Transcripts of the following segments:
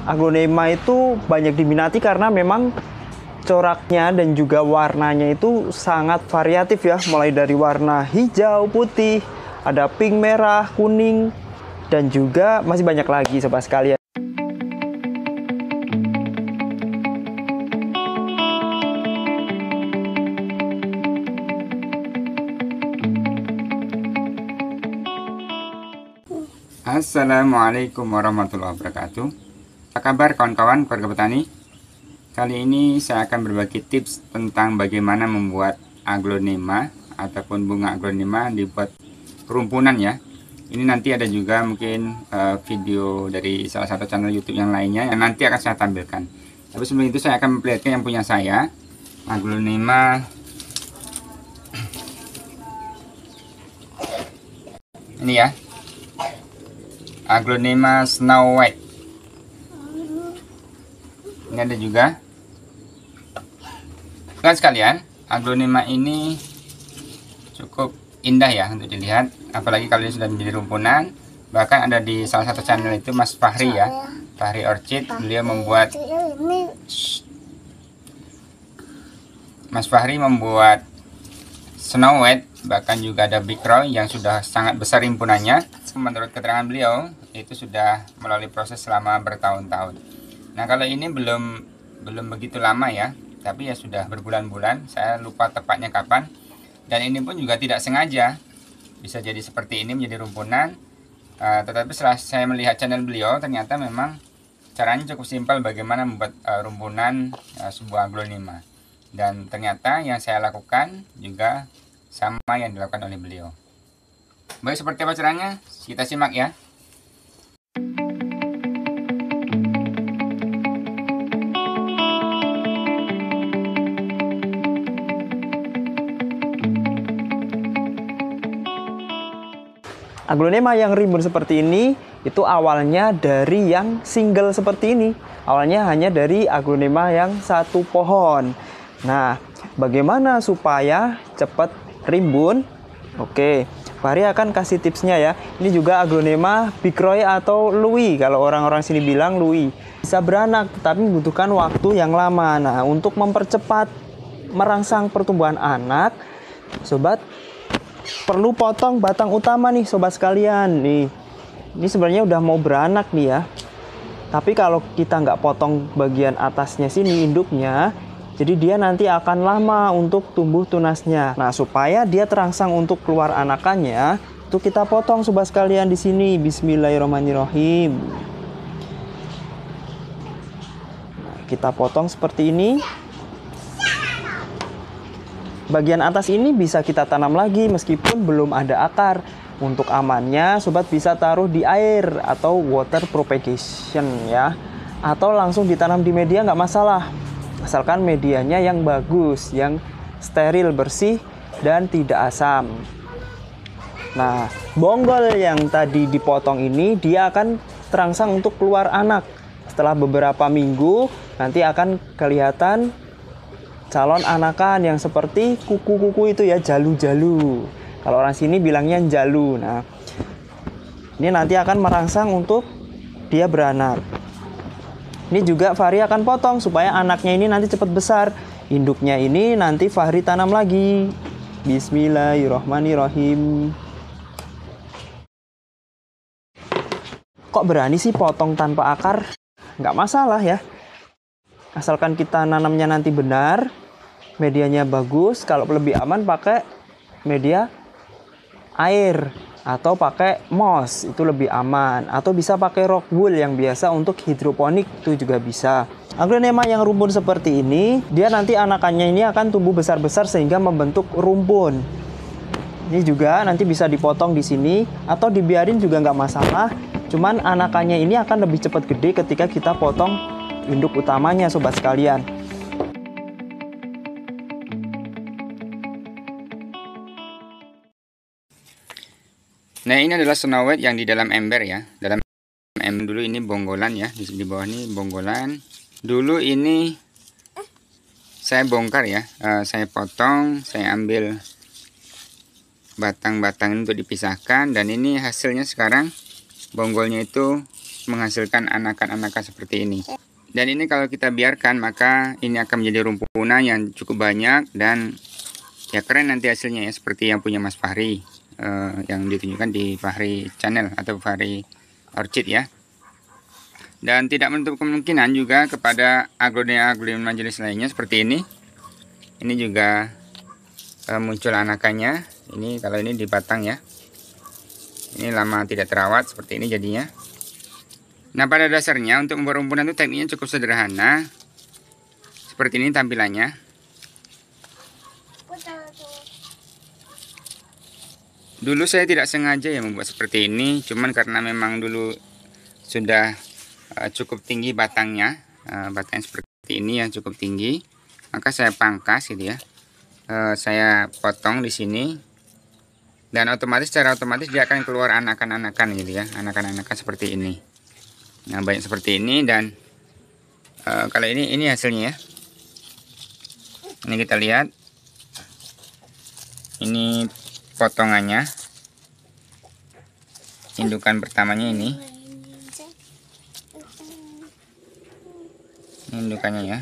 aglonema itu banyak diminati karena memang coraknya dan juga warnanya itu sangat variatif ya, mulai dari warna hijau, putih, ada pink, merah, kuning, dan juga masih banyak lagi sobat sekalian. Assalamualaikum warahmatullahi wabarakatuh. Apa kabar kawan-kawan keluarga petani? Kali ini saya akan berbagi tips tentang bagaimana membuat aglonema ataupun bunga aglonema dibuat rumpunan ya. Ini nanti ada juga mungkin video dari salah satu channel YouTube yang lainnya yang nanti akan saya tampilkan. Tapi sebelum itu saya akan memperlihatkan yang punya saya, aglonema. Ini ya, aglonema Snow White. Ini ada juga. Teman sekalian, aglonema ini cukup indah ya untuk dilihat, apalagi kalau sudah menjadi rumpunan. Bahkan ada di salah satu channel itu Mas Fahri ya, Fahri Orchid. Beliau membuat Mas Fahri membuat Snow White, bahkan juga ada Big Roy yang sudah sangat besar rimpunannya. Menurut keterangan beliau itu sudah melalui proses selama bertahun-tahun. Nah, kalau ini belum begitu lama ya, tapi ya sudah berbulan-bulan, saya lupa tepatnya kapan. Dan ini pun juga tidak sengaja bisa jadi seperti ini, menjadi rumpunan. Tetapi setelah saya melihat channel beliau, ternyata memang caranya cukup simpel bagaimana membuat rumpunan sebuah aglonema. Dan ternyata yang saya lakukan juga sama yang dilakukan oleh beliau. Baik, seperti apa caranya? Kita simak ya. Aglonema yang rimbun seperti ini itu awalnya dari yang single seperti ini. Awalnya hanya dari aglonema yang satu pohon. Nah, bagaimana supaya cepat rimbun? Oke, Fahri akan kasih tipsnya ya. Ini juga aglonema Big Roy atau Louis. Kalau orang-orang sini bilang Louis. Bisa beranak, tetapi membutuhkan waktu yang lama. Nah, untuk mempercepat merangsang pertumbuhan anak, sobat, perlu potong batang utama nih sobat sekalian. Nih, ini sebenarnya udah mau beranak nih ya. Tapi kalau kita nggak potong bagian atasnya sini, induknya, jadi dia nanti akan lama untuk tumbuh tunasnya. Nah, supaya dia terangsang untuk keluar anakannya, itu kita potong sobat sekalian di sini. Bismillahirrahmanirrahim. Nah, kita potong seperti ini. Bagian atas ini bisa kita tanam lagi meskipun belum ada akar. Untuk amannya, sobat bisa taruh di air atau water propagation ya. Atau langsung ditanam di media nggak masalah. Asalkan medianya yang bagus, yang steril, bersih, dan tidak asam. Nah, bonggol yang tadi dipotong ini, dia akan terangsang untuk keluar anak. Setelah beberapa minggu, nanti akan kelihatan calon anakan yang seperti kuku-kuku itu ya, jalu-jalu. Kalau orang sini bilangnya jalu. Nah, ini nanti akan merangsang untuk dia beranak. Ini juga Fahri akan potong supaya anaknya ini nanti cepat besar. Induknya ini nanti Fahri tanam lagi. Bismillahirrahmanirrahim. Kok berani sih potong tanpa akar? Nggak masalah ya. Asalkan kita nanamnya nanti benar, medianya bagus. Kalau lebih aman pakai media air atau pakai moss, itu lebih aman. Atau bisa pakai rock wool yang biasa untuk hidroponik, itu juga bisa. Aglonema yang rumpun seperti ini, dia nanti anakannya ini akan tumbuh besar-besar sehingga membentuk rumpun. Ini juga nanti bisa dipotong di sini atau dibiarin juga nggak masalah. Cuman anakannya ini akan lebih cepat gede ketika kita potong induk utamanya sobat sekalian. Nah, ini adalah Snow White yang di dalam ember ya. Dalam ember dulu ini bonggolan ya. Di bawah ini bonggolan. Dulu ini saya bongkar ya. Saya potong, saya ambil batang-batang untuk dipisahkan. Dan ini hasilnya sekarang bonggolnya itu menghasilkan anakan-anakan seperti ini. Dan ini kalau kita biarkan, maka ini akan menjadi rumpunan yang cukup banyak dan ya keren nanti hasilnya ya, seperti yang punya Mas Fahri, yang ditunjukkan di Fahri Channel atau Fahri Orchid ya. Dan tidak menutup kemungkinan juga kepada aglonema jenis lainnya seperti ini. Ini juga muncul anakannya. Ini kalau ini di batang ya. Ini lama tidak terawat seperti ini jadinya. Nah, pada dasarnya untuk membuat rumpunan itu tekniknya cukup sederhana. Seperti ini tampilannya. Dulu saya tidak sengaja ya membuat seperti ini, cuman karena memang dulu sudah cukup tinggi batangnya, batangnya seperti ini ya, cukup tinggi, maka saya pangkas gitu ya. Saya potong di sini, dan secara otomatis dia akan keluar anakan-anakan gitu ya, anakan-anakan seperti ini. Nah, banyak seperti ini, dan kalau ini hasilnya ya. Ini kita lihat, ini potongannya, indukan pertamanya ini indukannya ya,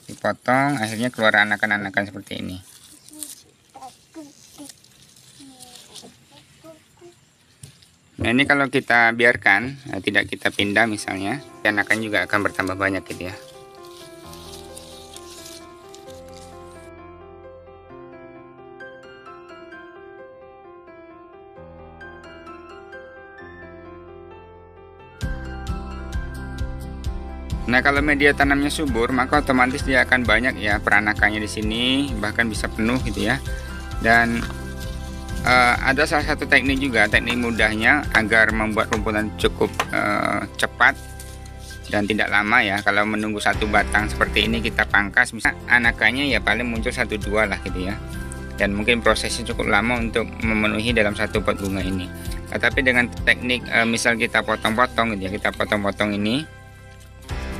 dipotong, akhirnya keluar anakan-anakan seperti ini. Nah, ini kalau kita biarkan, tidak kita pindah misalnya, anakan juga akan bertambah banyak gitu ya. Nah, kalau media tanamnya subur, maka otomatis dia akan banyak ya peranakannya di sini, bahkan bisa penuh gitu ya. Dan ada salah satu teknik juga, teknik mudahnya agar membuat rumpunan cukup cepat dan tidak lama ya. Kalau menunggu satu batang seperti ini kita pangkas, bisa anakannya ya paling muncul 1-2 lah gitu ya. Dan mungkin prosesnya cukup lama untuk memenuhi dalam satu pot bunga ini. Tetapi dengan teknik misal kita potong-potong gitu ya, kita potong-potong ini,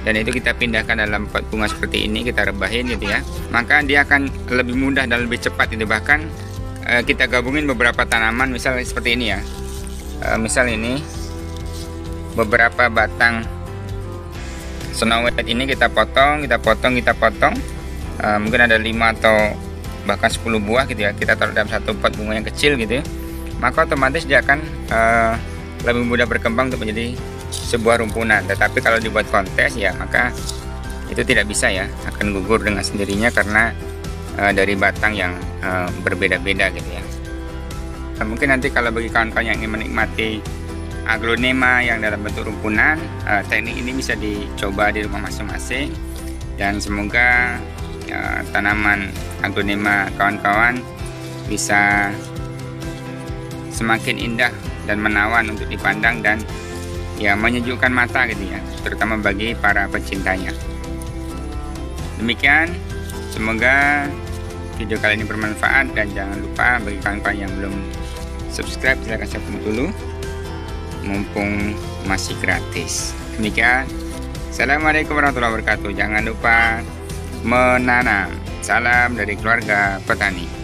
dan itu kita pindahkan dalam pot bunga seperti ini, kita rebahin gitu ya, maka dia akan lebih mudah dan lebih cepat itu. Bahkan kita gabungin beberapa tanaman, misal seperti ini ya, misal ini beberapa batang Snow White ini kita potong, mungkin ada 5 atau bahkan 10 buah gitu ya, kita taruh dalam satu pot bunga yang kecil gitu ya, maka otomatis dia akan lebih mudah berkembang untuk menjadi sebuah rumpunan. Tetapi kalau dibuat kontes ya, maka itu tidak bisa ya, akan gugur dengan sendirinya karena dari batang yang berbeda-beda gitu ya. Nah, mungkin nanti kalau bagi kawan-kawan yang ingin menikmati aglonema yang dalam bentuk rumpunan, teknik ini bisa dicoba di rumah masing-masing, dan semoga tanaman aglonema kawan-kawan bisa semakin indah dan menawan untuk dipandang dan ya menyejukkan mata gitu ya, terutama bagi para pecintanya. Demikian, semoga video kali ini bermanfaat, dan jangan lupa bagi kawan-kawan yang belum subscribe, silahkan subscribe dulu mumpung masih gratis. Demikian, assalamualaikum warahmatullahi wabarakatuh. Jangan lupa menanam. Salam dari keluarga petani.